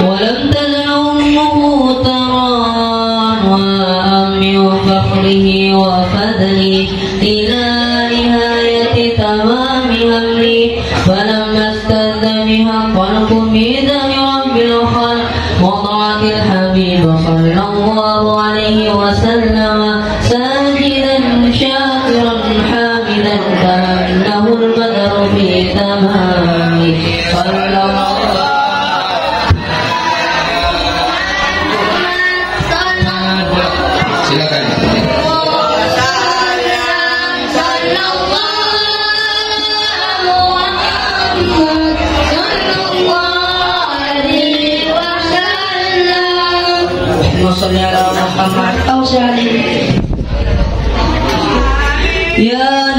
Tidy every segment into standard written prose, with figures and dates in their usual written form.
ولم تزل أمه تران وأمي فخره وفضله إلى نهاية تمام أمري فلما استد بها الخلق بإذن رب الخلق وضعت الحبيب صلى الله عليه وسلم ساجدا شاكرا حامدا كأنه البدر في تمام صلى الله صلى على محمد أو عليه يا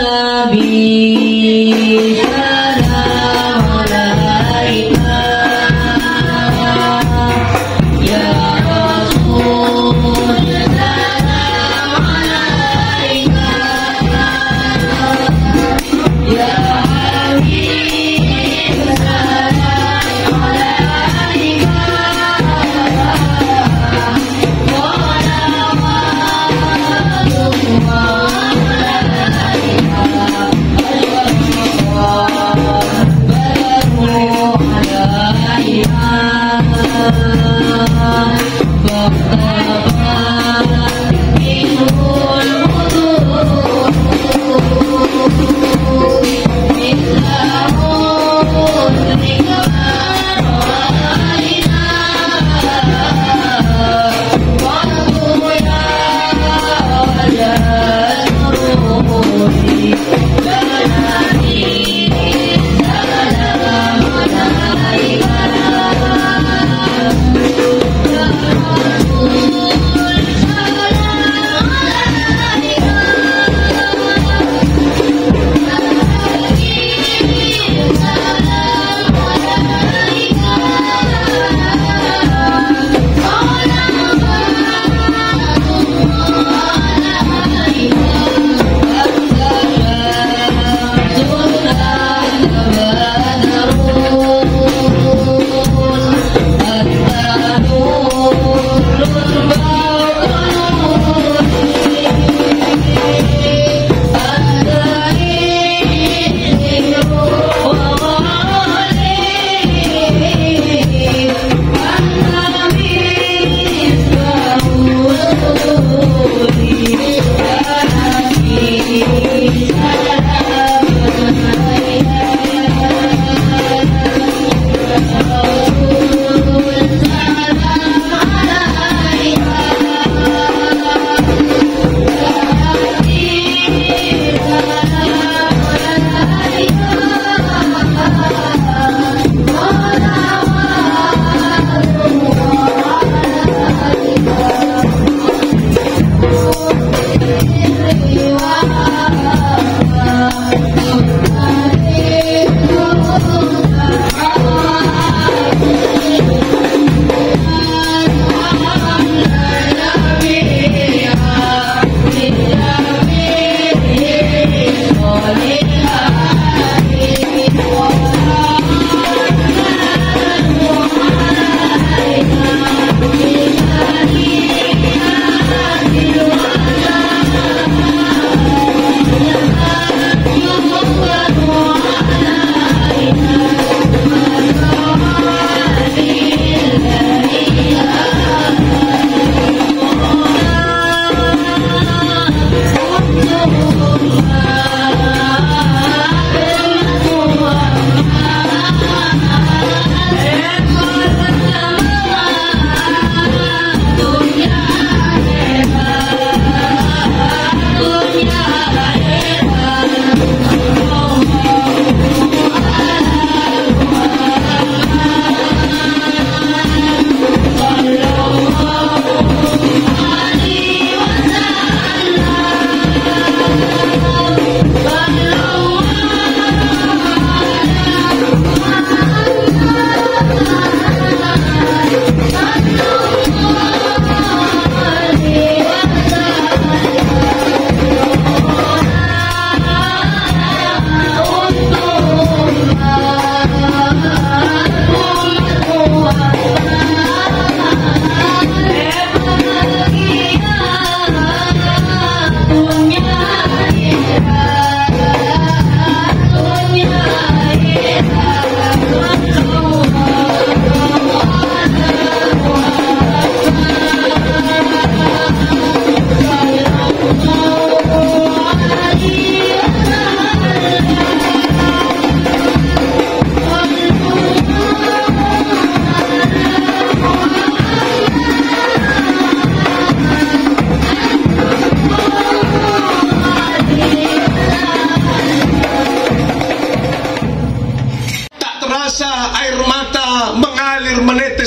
نبي سلام عليك يا رسول سلام عليك يا حبيب سلام عليك Allah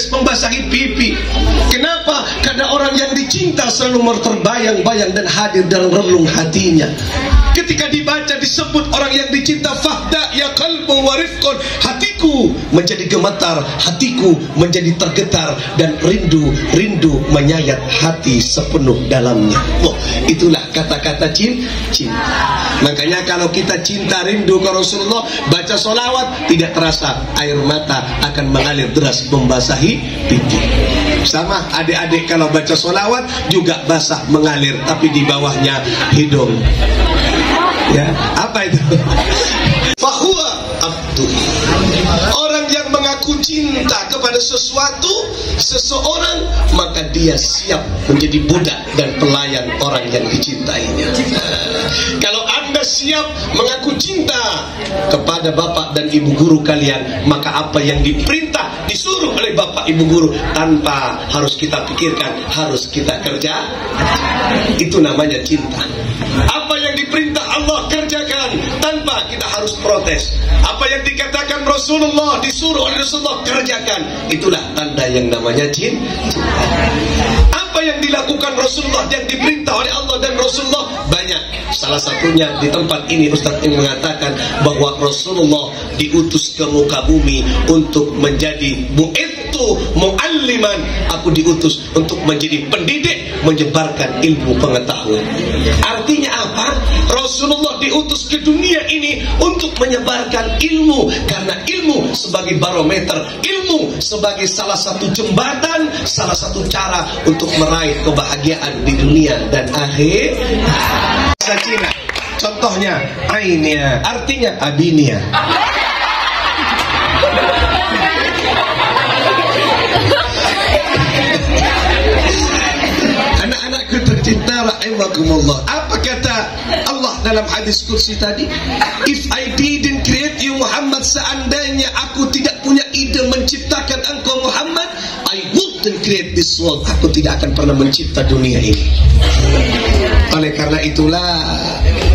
tetes membasahi pipi. Kenapa? Karena orang yang dicinta selalu terbayang-bayang dan hadir dalam relung hatinya. Ketika dibaca disebut orang yang dicinta, fahda ya qalbu wa rifqun, hatiku menjadi gemetar, hatiku menjadi tergetar, dan rindu menyayat hati sepenuh dalamnya. Oh, itulah kata-kata cinta. Makanya kalau kita cinta rindu ke Rasulullah, baca solawat, tidak terasa air mata akan mengalir deras membasahi pipi. Sama adik-adik kalau baca solawat juga basah mengalir, tapi di bawahnya hidung. Ya, apa itu? Fahuwa abdu. Orang yang mengaku cinta kepada seseorang, maka dia siap menjadi budak dan pelayan orang yang dicintainya. Kalau Anda siap mengaku cinta kepada bapak dan ibu guru kalian, maka apa yang diperintah, disuruh oleh bapak ibu guru tanpa harus kita pikirkan, harus kita kerja. Itu namanya cinta. Apa yang diperintah Allah kerjakan tanpa kita harus protes. Apa yang dikatakan Rasulullah, disuruh oleh Rasulullah, kerjakan. Itulah tanda yang namanya cinta. Apa yang dilakukan Rasulullah, yang diperintah oleh Allah dan Rasulullah, banyak. Salah satunya di tempat ini Ustaz ini mengatakan bahwa Rasulullah diutus ke muka bumi untuk menjadi bu'ithu mu'alliman. Aku diutus untuk menjadi pendidik, menyebarkan ilmu pengetahuan. Artinya apa? Rasulullah diutus ke dunia ini untuk menyebarkan ilmu, karena ilmu sebagai barometer, ilmu sebagai salah satu jembatan, salah satu cara untuk meraih kebahagiaan di dunia dan akhir. Bahasa Cina, contohnya ainia, artinya abinia. Anak-anakku tercinta rahimakumullah, apa kata Allah dalam hadis kursi tadi? If I didn't create you Muhammad, seandainya aku tidak punya ide menciptakan engkau Muhammad, I wouldn't create this world. Aku tidak akan pernah mencipta dunia ini. Oleh karena itulah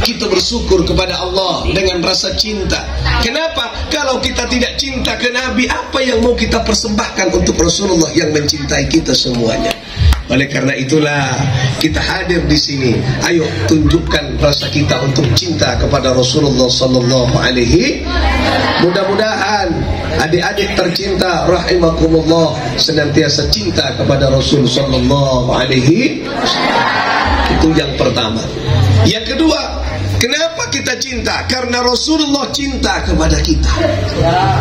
kita bersyukur kepada Allah dengan rasa cinta. Kenapa? Kalau kita tidak cinta ke Nabi, apa yang mau kita persembahkan untuk Rasulullah yang mencintai kita semuanya? Oleh karena itulah kita hadir di sini. Ayo tunjukkan rasa kita untuk cinta kepada Rasulullah sallallahu alaihi. Mudah-mudahan adik-adik tercinta rahimakumullah senantiasa cinta kepada Rasul sallallahu alaihi. Itu yang pertama. Yang kedua, kenapa kita cinta? Karena Rasulullah cinta kepada kita.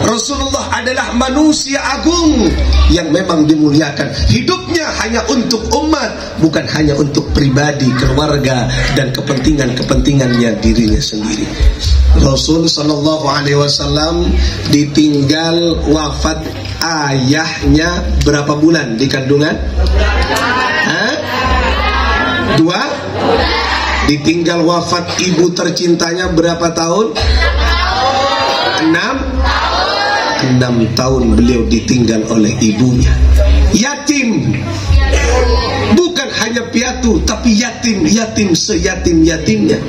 Rasulullah adalah manusia agung yang memang dimuliakan. Hidupnya hanya untuk umat, bukan hanya untuk pribadi, keluarga, dan kepentingannya dirinya sendiri. Rasul sallallahu alaihi wasallam ditinggal wafat ayahnya berapa bulan di kandungan? 2. Ditinggal wafat ibu tercintanya berapa tahun? 6 tahun beliau ditinggal oleh ibunya. Yatim. Bukan hanya piatu, tapi yatim seyatim-yatimnya.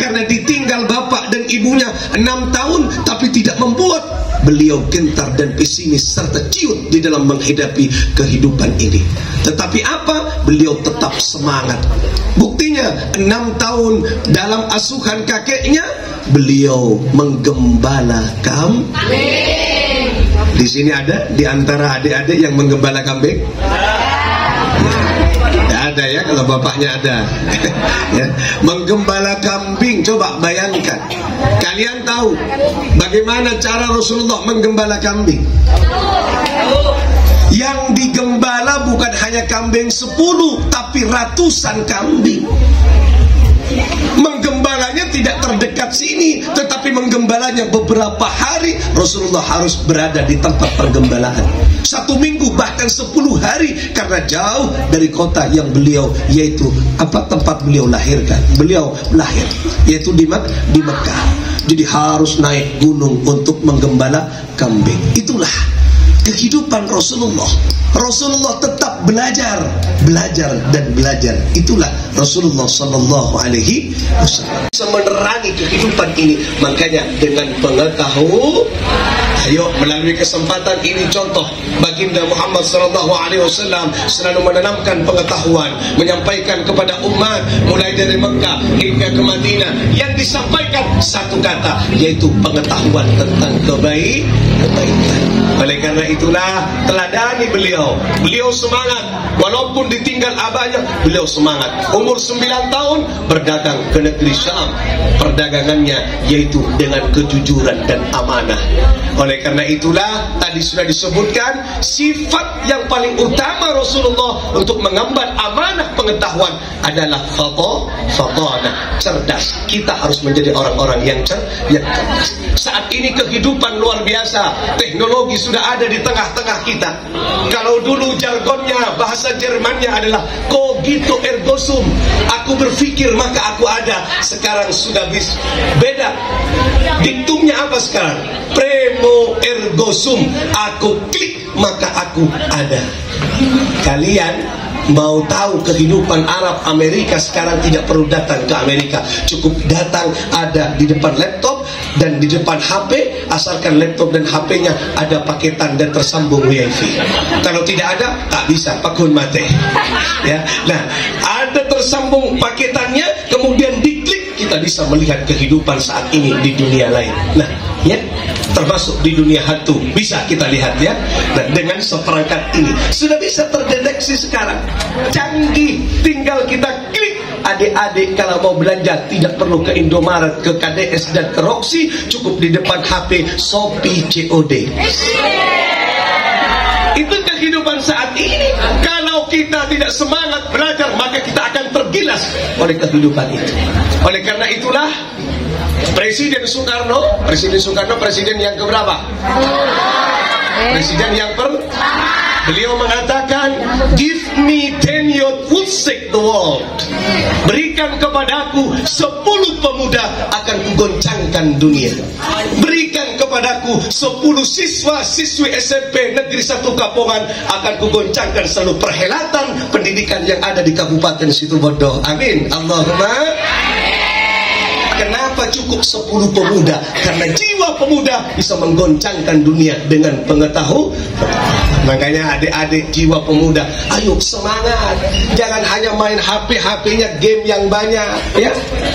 Karena ditinggal bapak dan ibunya 6 tahun, tapi tidak membuat beliau gentar dan pesimis serta ciut di dalam menghadapi kehidupan ini. Tetapi apa? Beliau tetap semangat. Buktinya 6 tahun dalam asuhan kakeknya, beliau menggembala kambing. Di sini ada di antara adik-adik yang menggembala kambing? Tidak ada ya, kalau bapaknya ada. Ya. Menggembala kambing, coba bayangkan. Kalian tahu bagaimana cara Rasulullah menggembala kambing? Yang digembala bukan hanya kambing 10, tapi ratusan kambing. Menggembalanya tidak terdekat sini, tetapi menggembalanya beberapa hari. Rasulullah harus berada di tempat pergembalaan 1 minggu, bahkan 10 hari, karena jauh dari kota yang beliau, yaitu tempat beliau lahirkan. Beliau lahir yaitu di Mekah. Jadi harus naik gunung untuk menggembala kambing. Itulah kehidupan Rasulullah. Rasulullah tetap belajar. Itulah Rasulullah sallallahu alaihi wasallam. Bisa menerangi kehidupan ini. Makanya dengan pengetahuan Ayo, melalui kesempatan ini contoh baginda Muhammad SAW selalu menanamkan pengetahuan, menyampaikan kepada umat mulai dari Mekah hingga ke Madinah, yang disampaikan satu kata, yaitu pengetahuan tentang kebaikan. Oleh karena itulah teladani beliau. Beliau semangat walaupun ditinggal abahnya, beliau semangat. Umur 9 tahun berdagang ke negeri Syam. Perdagangannya yaitu dengan kejujuran dan amanah. Oleh karena itulah tadi sudah disebutkan sifat yang paling utama Rasulullah untuk mengemban amanah pengetahuan adalah fadana, cerdas. Kita harus menjadi orang-orang yang cerdas. Saat ini kehidupan luar biasa, teknologi sudah ada di tengah-tengah kita. Kalau dulu jargonnya, bahasa Jermannya adalah cogito ergo sum, aku berpikir maka aku ada. Sekarang sudah beda. Diktumnya apa sekarang? Premo ergo sum, aku klik maka aku ada. Kalian mau tahu kehidupan Arab Amerika sekarang tidak perlu datang ke Amerika, cukup datang ada di depan laptop dan di depan HP, asalkan laptop dan HP-nya ada paketan dan tersambung WiFi. Kalau tidak ada, tak bisa, pakun mate. Ya, nah ada tersambung paketannya, kemudian diklik, kita bisa melihat kehidupan saat ini di dunia lain. Nah, ya, termasuk di dunia hantu bisa kita lihat ya. Nah, dengan seperangkat ini sudah bisa terdeteksi sekarang, canggih, tinggal kita klik. Adik-adik kalau mau belanja tidak perlu ke Indomaret, ke KDS dan ke Roxy, cukup di depan HP Shopee COD. Itu kehidupan saat ini. Kalau kita tidak semangat belajar, maka kita akan tergilas oleh kehidupan itu. Oleh karena itulah Presiden Soekarno presiden yang keberapa? Presiden yang beliau mengatakan, give me 10 youth would shake the world. Berikan kepadaku 10 pemuda akan kugoncangkan dunia. Berikan kepadaku 10 siswa-siswi SMP Negeri 1 Kapongan akan kugoncangkan seluruh perhelatan pendidikan yang ada di Kabupaten Situbondo. Amin. Allahumma. Kenapa cukup 10 pemuda? Karena jiwa pemuda bisa menggoncangkan dunia dengan pengetahuan. Makanya adik-adik jiwa pemuda, ayo semangat. Jangan hanya main HP-nya game yang banyak, ya.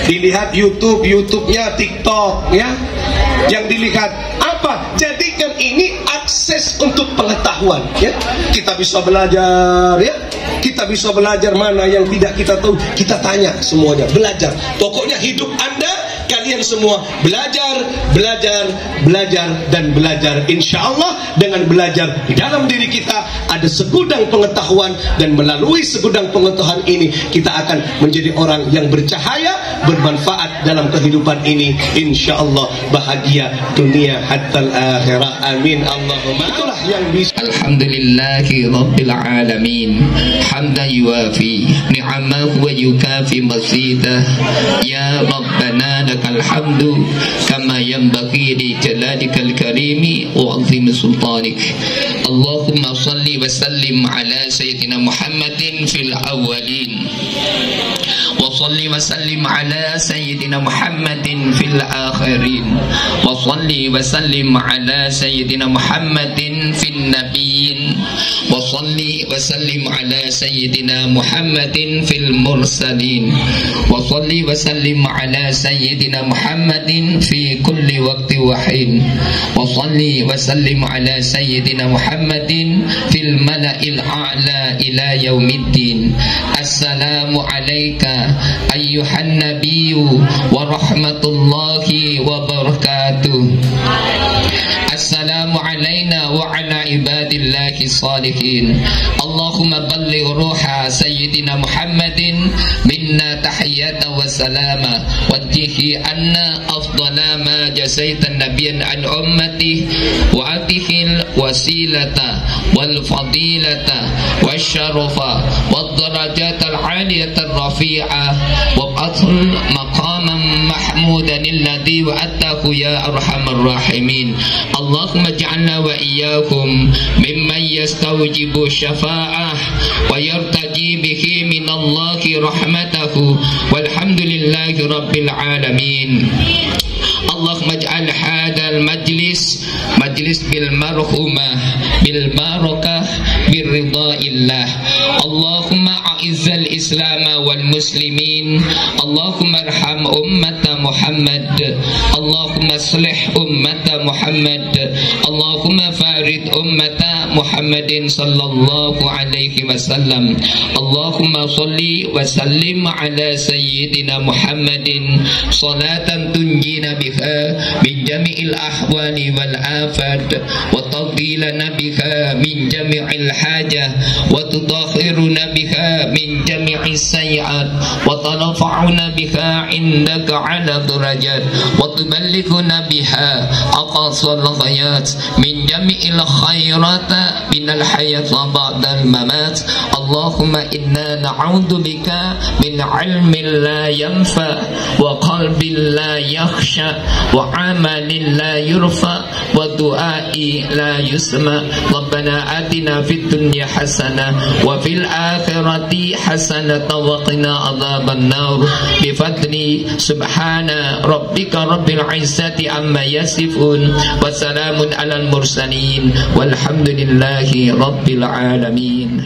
Dilihat YouTube-nya, TikTok, ya. Yang dilihat apa? Jadikan ini akses untuk pengetahuan, ya. Kita bisa belajar, ya. Kita bisa belajar mana yang tidak kita tahu, kita tanya semuanya, belajar. Pokoknya hidup Anda, kalian semua belajar, dan belajar. Insya Allah dengan belajar di dalam diri kita ada segudang pengetahuan, dan melalui segudang pengetahuan ini kita akan menjadi orang yang bercahaya, bermanfaat dalam kehidupan ini. Insya Allah bahagia dunia hatta akhirah. Amin. Allahumma. Itulah yang bisa. Alhamdulillahi Rabbil Alamin, hamdan yuafi ni'amahu wa yukafi mazidah. Ya Rabbana lakal hamdu kama yanbaghi li jaladikal karimi wa 'azimi sultanik. Allahumma salli wa sallim ala sayyidina Muhammadin fil awwalin wa salli wa sallim ala sayyidina Muhammadin fil akhirin wa salli wa sallim ala sayyidina Muhammadin fil nabiyyin wa salli wa sallim ala sayyidina Muhammadin fil mursalin wa salli wa sallim ala sayyidina Muhammadin fi kulli waqti wa hin wa salli wa sallim ala sayyidina Muhammadin fil mala'il a'la ila yaumiddin. Assalamu alayka ayyuhan nabiyyu wa rahmatullahi wa barakatuh. Assalamu alayna wa ala ibadillahi salihin. Allahumma balligh ruha sayyidina Muhammadin minna tahiyatan wa salama waddihi anna afdala ma jasaitan nabiyyan an ummati wa atihil wasilata wal fadilata wasyarafa wad darajatal aliyatan rafi'ah wa atul maqaman mahmudan alladhi wa'atahu ya arhamar rahimin. Allahumma ja'alna wa iyyakum mimman yastawjibu syafa'ah wa yartaji bihi minallahi rahmatahu walhamdulillahi rabbil alamin. Allahumma ij'al hadzal majlis bil marhumah bil barakah bir ridhaillah. Allahumma a'izzal islam wal muslimin. Allahumma arham ummata Muhammad. Allahumma aslih ummata Muhammad. Allahumma farid ummata Muhammadin sallallahu alaihi wasallam. Allahumma salli wa sallim ala sayyidina Muhammadin salatan tunjina biha min jami'il ahwali wal afat wa tadilana biha min jami'il hajah wa tutahhiruna biha min jami'is sayiat wa tanfa'una biha indaka ala darajat wa tuballighuna biha aqsal ghayat min jami'il khairata minal hayat wa ba'dal mamat. Allahumma inna na'udzu bika min ilmin la yanfa wa qalbin la yakhsha wa amalin la yurfa wa du'ai la yusma. Rabbana atina fid dunya hasanah wa fil akhirati hasanah wa qina adzaban nar bi fadli subhana rabbika rabbil izzati amma yasifun wa salamun alal mursalin walhamdulillahi rabbil alamin.